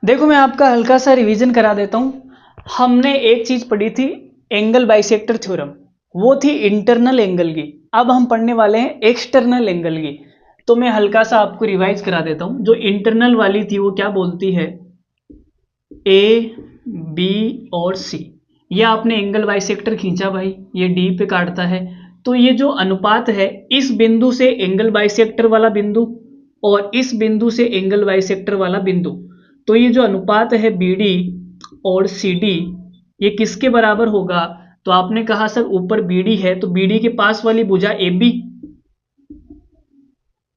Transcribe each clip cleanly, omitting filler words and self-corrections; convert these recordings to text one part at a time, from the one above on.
देखो मैं आपका हल्का सा रिवीजन करा देता हूँ। हमने एक चीज पढ़ी थी एंगल बाइसेक्टर थ्योरम, वो थी इंटरनल एंगल की। अब हम पढ़ने वाले हैं एक्सटर्नल एंगल की। तो मैं हल्का सा आपको रिवाइज करा देता हूँ। जो इंटरनल वाली थी वो क्या बोलती है, ए बी और सी। ये आपने एंगल बाइसेक्टर खींचा भाई, ये डी पे काटता है। तो ये जो अनुपात है इस बिंदु से एंगल बाइसेक्टर वाला बिंदु और इस बिंदु से एंगल बाइसेक्टर वाला बिंदु, तो ये जो अनुपात है बी डी और सी डी, ये किसके बराबर होगा? तो आपने कहा सर ऊपर बी डी है तो बी डी के पास वाली भुजा ए बी,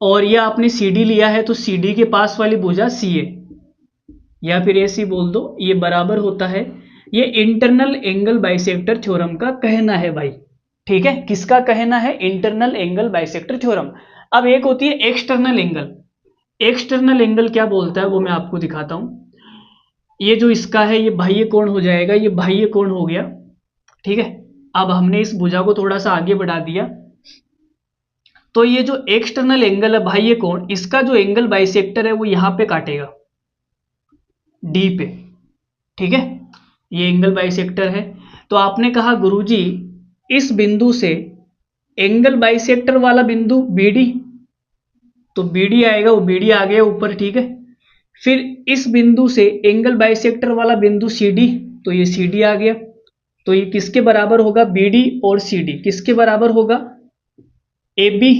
और ये आपने सी डी लिया है तो सी डी के पास वाली भुजा सी ए, या फिर ऐसी बोल दो, ये बराबर होता है। ये इंटरनल एंगल बाइसेक्टर थ्योरम का कहना है भाई। ठीक है, किसका कहना है? Internal angle bisector theorem. अब एक होती है एक्सटर्नल एंगल। एक्सटर्नल एंगल क्या बोलता है वो मैं आपको दिखाता हूं। ये जो इसका है ये बाह्य कोण हो जाएगा, ये बाह्य कोण हो गया। ठीक है, अब हमने इस भुजा को थोड़ा सा आगे बढ़ा दिया, तो ये जो एक्सटर्नल एंगल है बाह्य कोण, इसका जो एंगल बाइसेक्टर है वो यहां पे काटेगा डी पे। ठीक है, ये एंगल बाइसेक्टर है। तो आपने कहा गुरुजी इस बिंदु से एंगल बाइसेक्टर वाला बिंदु बीडी, तो बीडी आएगा, वो बीडी आ गया ऊपर। ठीक है, फिर इस बिंदु से एंगल बाइसेक्टर वाला बिंदु सीडी, तो ये सीडी आ गया। तो ये किसके बराबर होगा? बीडी और सीडी किसके बराबर होगा? A B,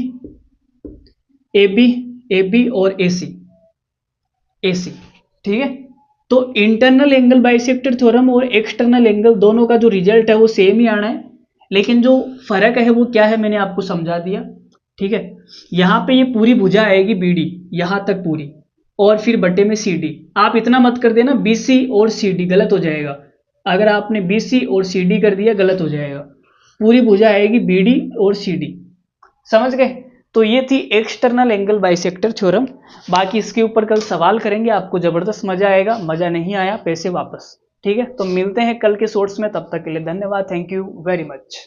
A B, A B और ए सी, ए सी। ठीक है, तो इंटरनल एंगल बाइसेक्टर थ्योरम और एक्सटर्नल एंगल दोनों का जो रिजल्ट है वो सेम ही आना है, लेकिन जो फर्क है वो क्या है मैंने आपको समझा दिया। ठीक है, यहां पे ये पूरी भुजा आएगी बीडी यहां तक पूरी, और फिर बटे में सी डी। आप इतना मत कर देना बी सी और सी डी, गलत हो जाएगा। अगर आपने बी सी और सी डी कर दिया गलत हो जाएगा। पूरी भुजा आएगी बी डी और सी डी, समझ गए? तो ये थी एक्सटर्नल एंगल बाइसेक्टर थ्योरम। बाकी इसके ऊपर कल सवाल करेंगे, आपको जबरदस्त मजा आएगा। मजा नहीं आया पैसे वापस। ठीक है, तो मिलते हैं कल के शॉर्ट्स में, तब तक के लिए धन्यवाद। Thank you very much.